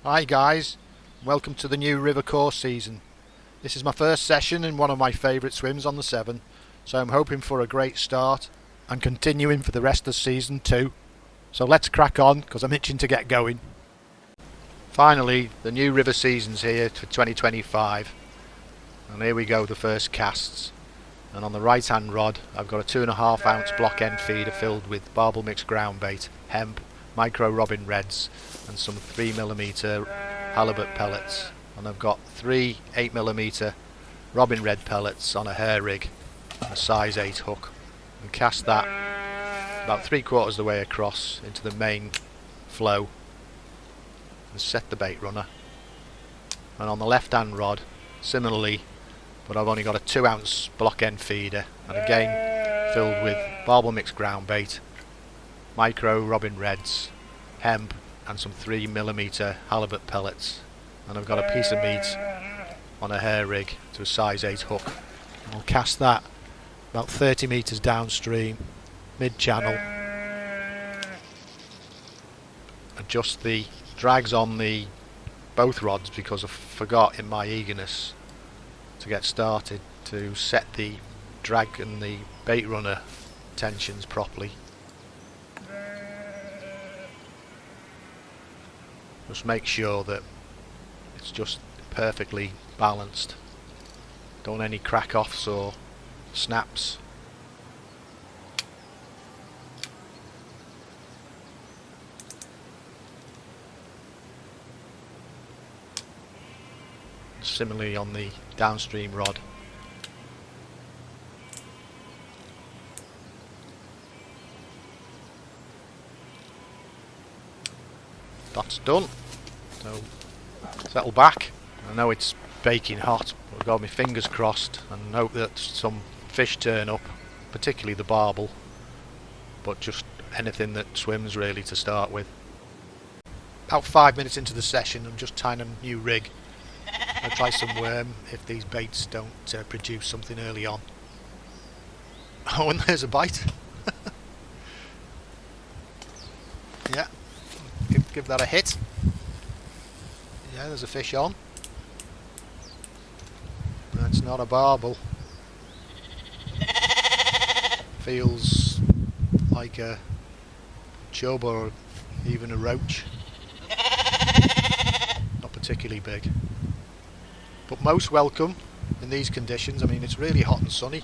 Hi guys, welcome to the new river course season. This is my first session in one of my favourite swims on the Severn, so I'm hoping for a great start and continuing for the rest of the season too. So let's crack on because I'm itching to get going. Finally, the new river season's here for 2025 and here we go, the first casts. And on the right hand rod I've got a 2.5 ounce block end feeder filled with Barbel mixed ground bait, hemp, micro robin reds and some 3mm halibut pellets, and I've got 3 8mm robin red pellets on a hair rig and a size 8 hook, and cast that about 3/4 of the way across into the main flow and set the bait runner. And on the left hand rod similarly, but I've only got a 2 ounce block end feeder and again filled with Barbel mixed ground bait, micro robin reds, hemp and some 3mm halibut pellets, and I've got a piece of meat on a hair rig to a size 8 hook. And I'll cast that about 30 metres downstream, mid channel. Adjust the drags on the both rods because I forgot in my eagerness to get started to set the drag and the bait runner tensions properly. Just make sure that it's just perfectly balanced. Don't any crack offs or snaps. Similarly on the downstream rod. That's done. So settle back. I know it's baking hot, but I've got my fingers crossed and hope that some fish turn up, particularly the barbel, but just anything that swims really to start with. About 5 minutes into the session, I'm just tying a new rig. I'll try some worm if these baits don't produce something early on. Oh, and there's a bite. Yeah. Give that a hit. Yeah, there's a fish on. That's not a barbel. Feels like a chub or even a roach. Not particularly big. But most welcome in these conditions. I mean, it's really hot and sunny,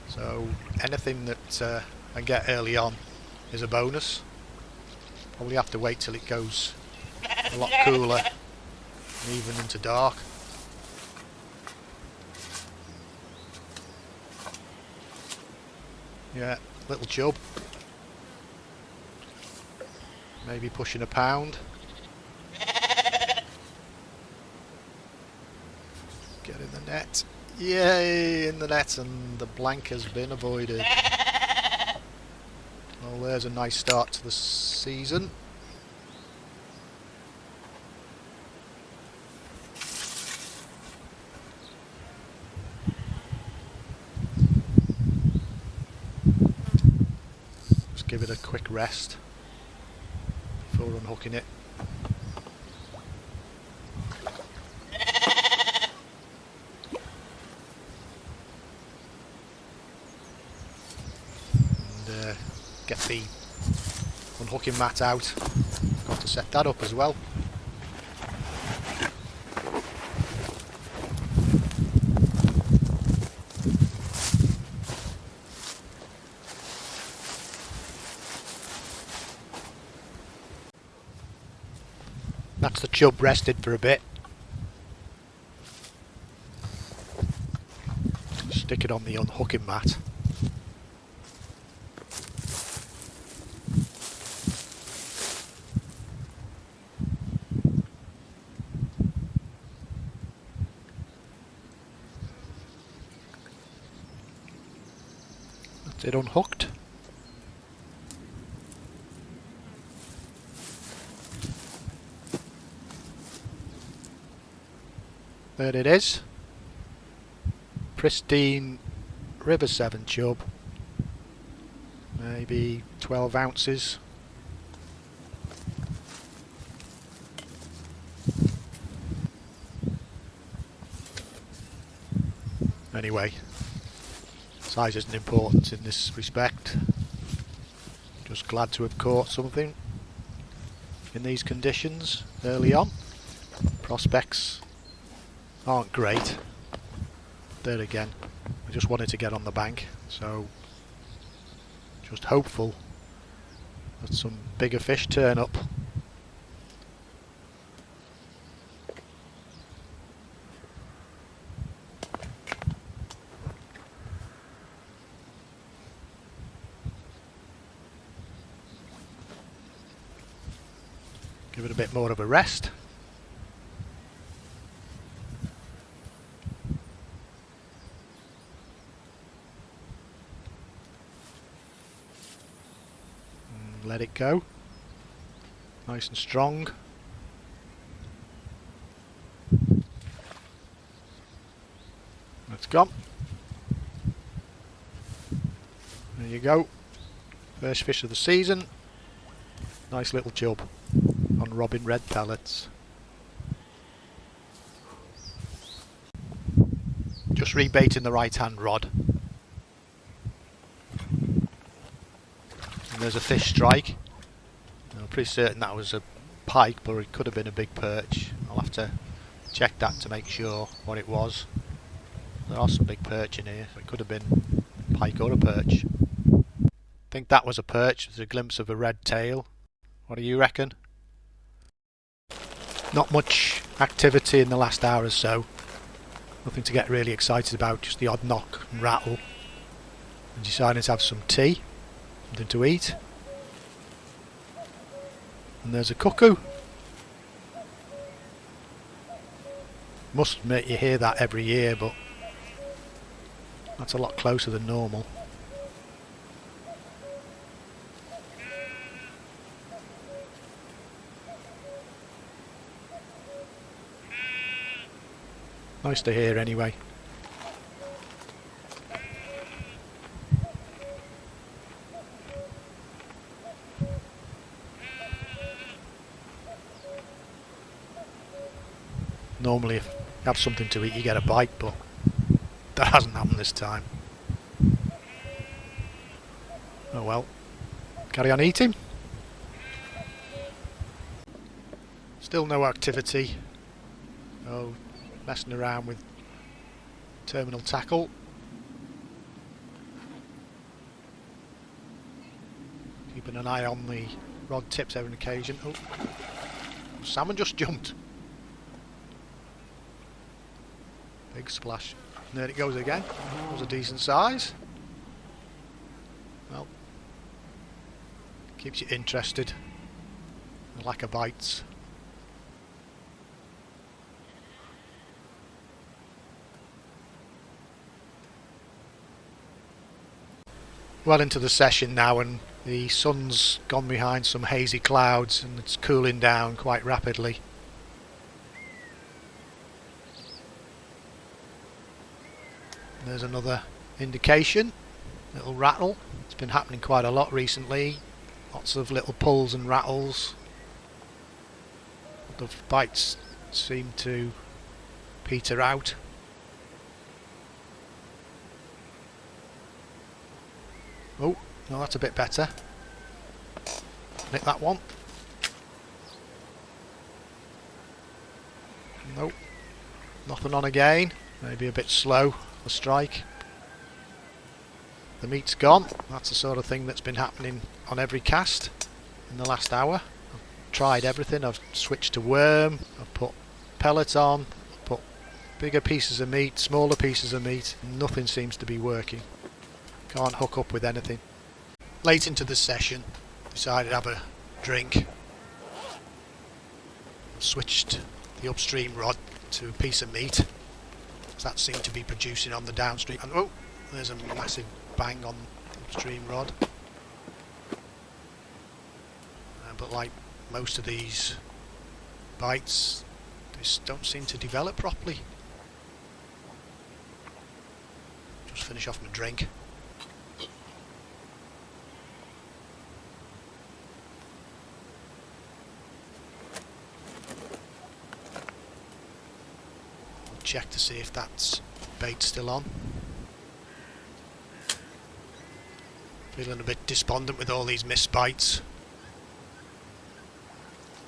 so anything that I get early on is a bonus. Probably have to wait till it goes a lot cooler and even into dark. Yeah, little chub. Maybe pushing a pound. Get in the net. Yay, in the net, and the blank has been avoided. Well, there's a nice start to the season. Just give it a quick rest before unhooking it. And get the unhooking mat out. Got to set that up as well. That's the chub rested for a bit. Stick it on the unhooking mat. That's it unhooked. There it is. Pristine River Severn chub. Maybe 12 ounces. Anyway, size isn't important in this respect. Just glad to have caught something in these conditions early on. Prospects aren't great. There again, I just wanted to get on the bank, so just hopeful that some bigger fish turn up. Give it a bit more of a rest. And let it go. Nice and strong. It's gone. There you go. First fish of the season. Nice little chub on Robin Red pellets. Just rebaiting the right hand rod. And there's a fish strike. I'm pretty certain that was a pike, but it could have been a big perch. I'll have to check that to make sure what it was. There are some big perch in here, so it could have been a pike or a perch. I think that was a perch. There's a glimpse of a red tail. What do you reckon? Not much activity in the last hour or so. Nothing to get really excited about, just the odd knock and rattle. And deciding to have some tea, something to eat. And there's a cuckoo. Must admit you hear that every year, but that's a lot closer than normal. Nice to hear anyway. Normally if you have something to eat you get a bite, but that hasn't happened this time. Oh well, carry on eating. Still no activity. Oh, messing around with terminal tackle. Keeping an eye on the rod tips every occasion. Oh, salmon just jumped. Big splash. And there it goes again. It was a decent size. Well, keeps you interested. The lack of bites. Well into the session now, and the sun's gone behind some hazy clouds and it's cooling down quite rapidly. There's another indication, little rattle. It's been happening quite a lot recently. Lots of little pulls and rattles. The bites seem to peter out. Oh, no, that's a bit better. Nick that one. Nope. Nothing on again. Maybe a bit slow, the strike. The meat's gone. That's the sort of thing that's been happening on every cast in the last hour. I've tried everything. I've switched to worm. I've put pellets on. I've put bigger pieces of meat, smaller pieces of meat. Nothing seems to be working. Can't hook up with anything. Late into the session, decided to have a drink. Switched the upstream rod to a piece of meat. That seemed to be producing on the downstream. And oh, there's a massive bang on the upstream rod. But like most of these bites, they just don't seem to develop properly. Just finish off my drink. Check to see if that's bait still on. Feeling a bit despondent with all these missed bites.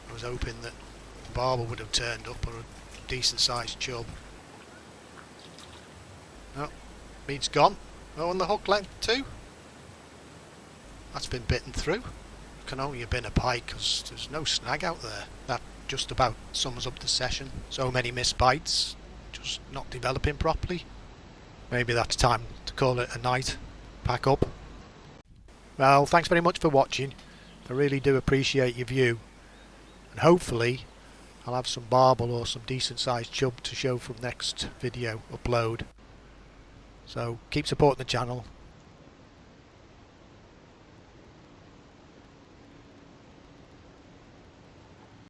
I was hoping that the barbel would have turned up, or a decent sized chub. Oh, meat's gone. Oh, and the hook length too. That's been bitten through. Can only have been a pike because there's no snag out there. That just about sums up the session. So many missed bites, just not developing properly. Maybe that's time to call it a night. Pack up. Well, thanks very much for watching. I really do appreciate your view. And hopefully I'll have some barbel or some decent sized chub to show from next video upload. So keep supporting the channel.